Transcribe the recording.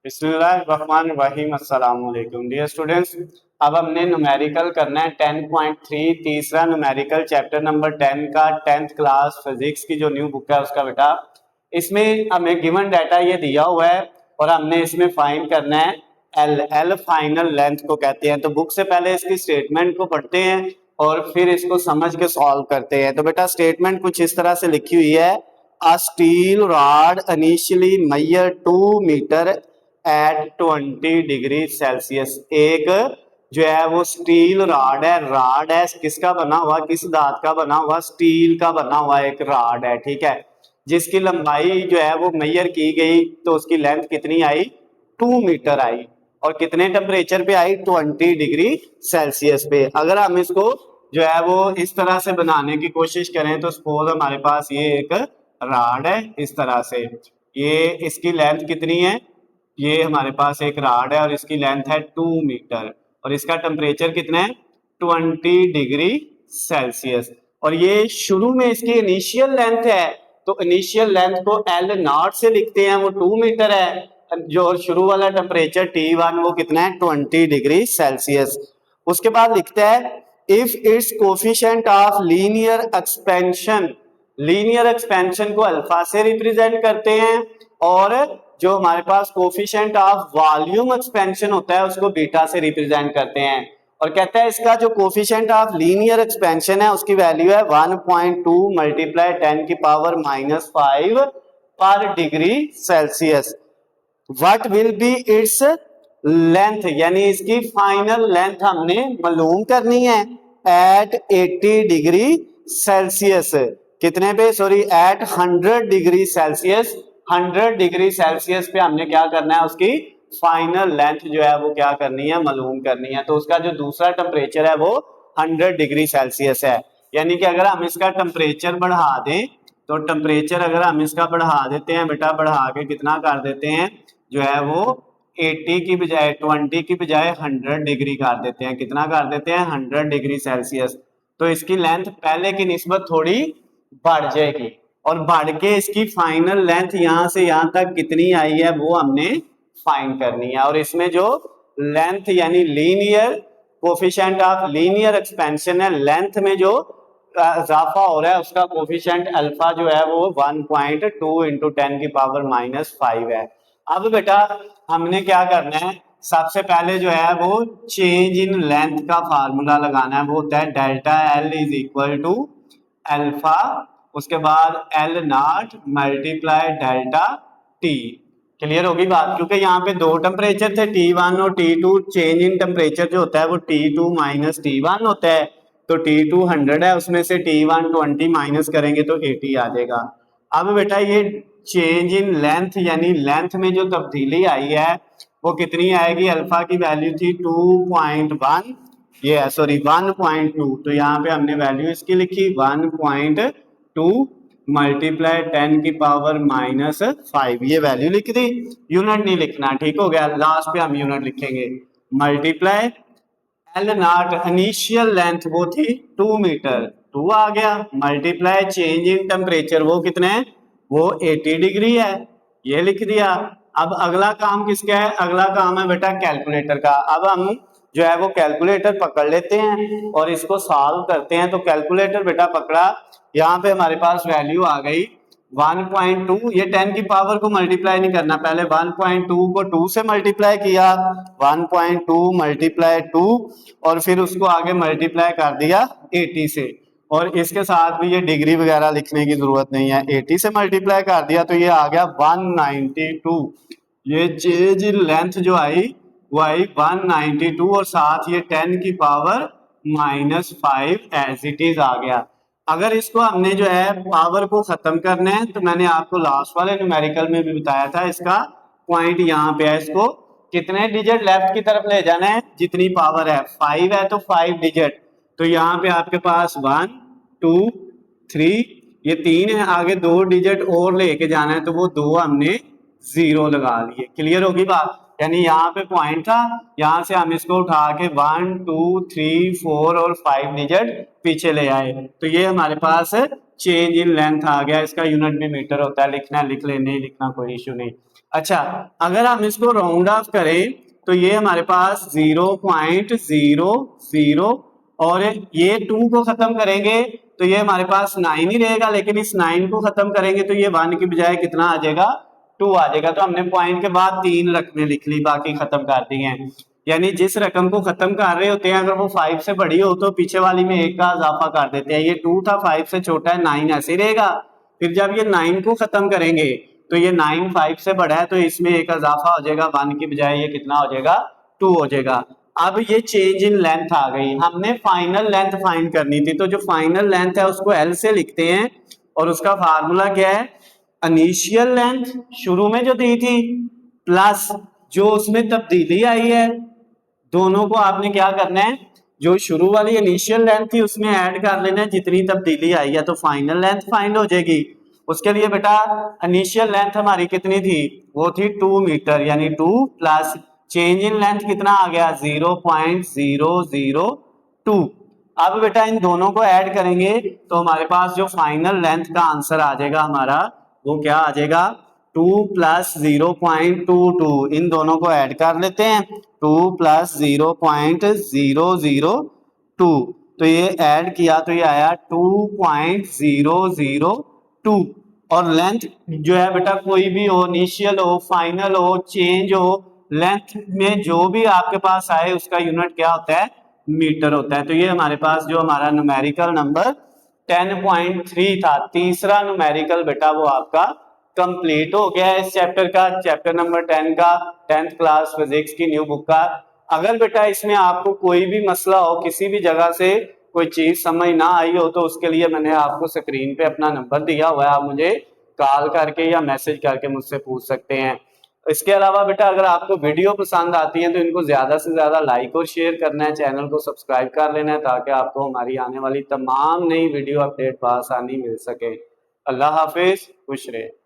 बिस्मिल्लाहिर्रहमानिर्रहीम। अस्सलाम वालेकुम डियर स्टूडेंट्स। अब हमने न्यूमेरिकल करना है 10.3 तीसरा न्यूमेरिकल चैप्टर नंबर 10 का 10th क्लास फिजिक्स की जो न्यू बुक है उसका बेटा। इसमें हमें गिवन डाटा ये दिया हुआ है और हमने इसमें फाइंड करना है एल फाइनल लेंथ को कहते हैं। तो बुक से पहले इसकी स्टेटमेंट को पढ़ते हैं और फिर इसको समझ के सॉल्व करते हैं। तो बेटा स्टेटमेंट कुछ इस तरह से लिखी हुई है। A steel rod initially measured 2 metre at 20 degree Celsius. एक जो है वो स्टील राड है किसका बना हुआ, किस धात का बना हुआ, स्टील का बना हुआ एक राड है, ठीक है, जिसकी लंबाई जो है वो मेजर की गई तो उसकी लेंथ कितनी आई, 2 मीटर आई और कितने टेम्परेचर पे आई, 20 डिग्री सेल्सियस पे। अगर हम इसको जो है वो इस तरह से बनाने की कोशिश करें तो सपोज हमारे पास ये एक राड है इस तरह से, ये इसकी लेंथ कितनी है, ये हमारे पास एक राड है और इसकी लेंथ है 2 मीटर और इसका टेम्परेचर कितना है, 20 डिग्री सेल्सियस। और ये शुरू में इसकी इनिशियल लेंथ है तो इनिशियल लेंथ को एल नॉट से लिखते हैं, वो 2 मीटर है। जो शुरू वाला टेम्परेचर T1 वो कितना है, 20 डिग्री सेल्सियस। उसके बाद लिखता है if it's coefficient of linear expansion को अल्फा से रिप्रेजेंट करते हैं और जो हमारे पास कोफिशिएंट ऑफ वॉल्यूम एक्सपेंशन होता है उसको बीटा से रिप्रेजेंट करते हैं। और कहता है इसका जो कोफिशिएंट ऑफ लीनियर एक्सपेंशन है उसकी वैल्यू है 1.2 मल्टीप्लाई 10 की पावर -5 पर degree Celsius. What will be its length, यानी इसकी फाइनल लेंथ हमने मालूम करनी है एट 80 डिग्री सेल्सियस। कितने पे, sorry, at 100 degree Celsius. 100 degree Celsius पे हमने क्या करना है, उसकी फाइनल लेंथ जो है वो क्या करनी है, मालूम करनी है। तो उसका जो दूसरा टेम्परेचर है वो 100 डिग्री सेल्सियस है। यानी कि अगर हम इसका टेम्परेचर बढ़ा दें तो टेम्परेचर अगर हम इसका बढ़ा देते हैं बेटा, बढ़ा के कितना कर देते हैं जो है वो 80 की बजाय 20 की बजाय 100 डिग्री कर देते हैं, कितना कर देते हैं, 100 डिग्री सेल्सियस। तो इसकी लेंथ पहले की निस्बत थोड़ी बढ़ जाएगी और बढ़ के इसकी फाइनल लेंथ यहां से यहां तक कितनी आई है वो हमने फाइंड करनी है। और इसमें जो लेंथ यानी linear coefficient of linear expansion है, लेंथ में जो इजाफा हो रहा है उसका कोफिशिएंट अल्फा जो है वो 1.2 इंटू 10 की पावर -5 है। अब बेटा हमने क्या करना है, सबसे पहले जो है वो चेंज इन लेंथ का फार्मूला लगाना है, वो होता है delta L is equal to alpha, उसके बाद L not multiply delta T. Clear होगी बात, क्योंकि यहाँ पे दो टेम्परेचर थे T1 और T2, चेंज इन टेम्परेचर जो होता है वो T2 माइनस T1 होता है। तो T2 100 है, उसमें से T1 20 माइनस करेंगे तो 80 आ जाएगा। अब बेटा ये चेंज इन लेंथ यानी लेंथ में जो तब्दीली आई है वो कितनी आएगी, अल्फा की वैल्यू थी 2.1, ये सॉरी 1.2, तो यहाँ पे हमने वैल्यू इसकी लिखी 1.2 मल्टीप्लाई 10 की पावर -5, ये वैल्यू लिख दी, यूनिट नहीं लिखना, ठीक हो गया। लास्ट पे हम यूनिट लिखेंगे, multiply L not initial length वो थी 2 मीटर, 2 आ गया, मल्टीप्लाई चेंज इन टेम्परेचर वो कितने है, वो 80 डिग्री है, ये लिख दिया। अब अगला काम किसका है, अगला काम है बेटा कैलकुलेटर का। अब हम जो है वो कैलकुलेटर पकड़ लेते हैं और इसको सॉल्व करते हैं। तो कैलकुलेटर बेटा पकड़ा, यहाँ पे हमारे पास वैल्यू आ गई 1.2, ये 10 की पावर को मल्टीप्लाई नहीं करना, पहले 1.2 को 2 से मल्टीप्लाई किया, 1.2 मल्टीप्लाई 2 और फिर उसको आगे मल्टीप्लाई कर दिया 80 से, और इसके साथ भी ये डिग्री वगैरह लिखने की जरूरत नहीं है, 80 से मल्टीप्लाई कर दिया तो ये आ गया 192। ये चेंज इन लेंथ जो आई वो आई 192 और साथ ये 10 की पावर -5 एज इट इज आ गया। अगर इसको हमने जो है पावर को खत्म करना है तो मैंने आपको लास्ट वाले न्यूमेरिकल में भी बताया था, इसका पॉइंट यहाँ पे है, इसको कितने डिजिट लेफ्ट की तरफ ले जाना है, जितनी पावर है 5 है तो 5 डिजिट, तो यहाँ पे आपके पास 1 2 3, ये 3 है, आगे 2 डिजिट और लेके जाना है तो वो 2 हमने 0 लगा लिए। क्लियर होगी बात, यानी यहाँ पे पॉइंट था, यहाँ से हम इसको उठा के 1 2 3 4 और 5 डिजिट पीछे ले आए, तो ये हमारे पास चेंज इन लेंथ आ गया। इसका यूनिट भी मीटर होता है, लिखना लिख ले, नहीं लिखना कोई इश्यू नहीं। अच्छा, अगर हम इसको राउंड ऑफ करें तो ये हमारे पास 0.00 और ये 2 को खत्म करेंगे तो ये हमारे पास 9 ही रहेगा, लेकिन इस 9 को खत्म करेंगे तो ये 1 की बजाय कितना आ जाएगा, 2 आ जाएगा। तो हमने पॉइंट के बाद 3 रकमें लिख ली, बाकी खत्म कर दी हैं। यानी जिस रकम को खत्म कर रहे होते हैं अगर वो 5 से बड़ी हो तो पीछे वाली में 1 का इजाफा कर देते हैं। ये 2 था, 5 से छोटा है, 9 ऐसे ही रहेगा। फिर जब ये 9 को खत्म करेंगे तो ये 9 5 से बड़ा है तो इसमें 1 इजाफा हो जाएगा, 1 की बजाय ये कितना हो जाएगा, 2 हो जाएगा। अब ये चेंज इन लेंथ आ गई, हमने फाइनल लेंथ फाइंड करनी थी, तो जो फाइनल लेंथ है उसको एल से लिखते हैं और उसका फार्मूला क्या है, इनिशियल लेंथ शुरू में जो दी थी प्लस जो उसमें तब्दीली आई है, दोनों को आपने क्या करना है, जो शुरू वाली इनिशियल लेंथ थी उसमें ऐड कर लेना है जितनी तब्दीली आई है, तो फाइनल लेंथ फाइंड हो जाएगी। उसके लिए बेटा इनिशियल लेंथ हमारी कितनी थी, वो थी 2 मीटर, यानी 2 प्लस चेंज इन लेंथ कितना आ गया 0.002। अब बेटा इन दोनों को ऐड करेंगे तो हमारे पास जो फाइनल लेंथ का आंसर आ जाएगा हमारा वो क्या आ जाएगा, 2 प्लस 0.22। इन दोनों को ऐड कर लेते हैं, 2 प्लस 0.002, तो ये ऐड किया तो ये आया 2.002। और लेंथ जो है बेटा कोई भी हो, इनिशियल हो, फाइनल हो, चेंज हो, लेंथ में जो भी आपके पास आए उसका यूनिट क्या होता है, मीटर होता है। तो ये हमारे पास जो हमारा न्यूमेरिकल नंबर 10.3 था, तीसरा न्यूमेरिकल बेटा वो आपका कंप्लीट हो गया है इस चैप्टर का, चैप्टर नंबर 10 का, 10th क्लास फिजिक्स की न्यू बुक का। अगर बेटा इसमें आपको कोई भी मसला हो, किसी भी जगह से कोई चीज समझ ना आई हो, तो उसके लिए मैंने आपको स्क्रीन पे अपना नंबर दिया हुआ है, आप मुझे कॉल करके या मैसेज करके मुझसे पूछ सकते हैं। इसके अलावा बेटा अगर आपको वीडियो पसंद आती है तो इनको ज्यादा से ज्यादा लाइक और शेयर करना है, चैनल को सब्सक्राइब कर लेना है ताकि आपको हमारी आने वाली तमाम नई वीडियो अपडेट बआसानी मिल सके। अल्लाह हाफिज, खुश रहे।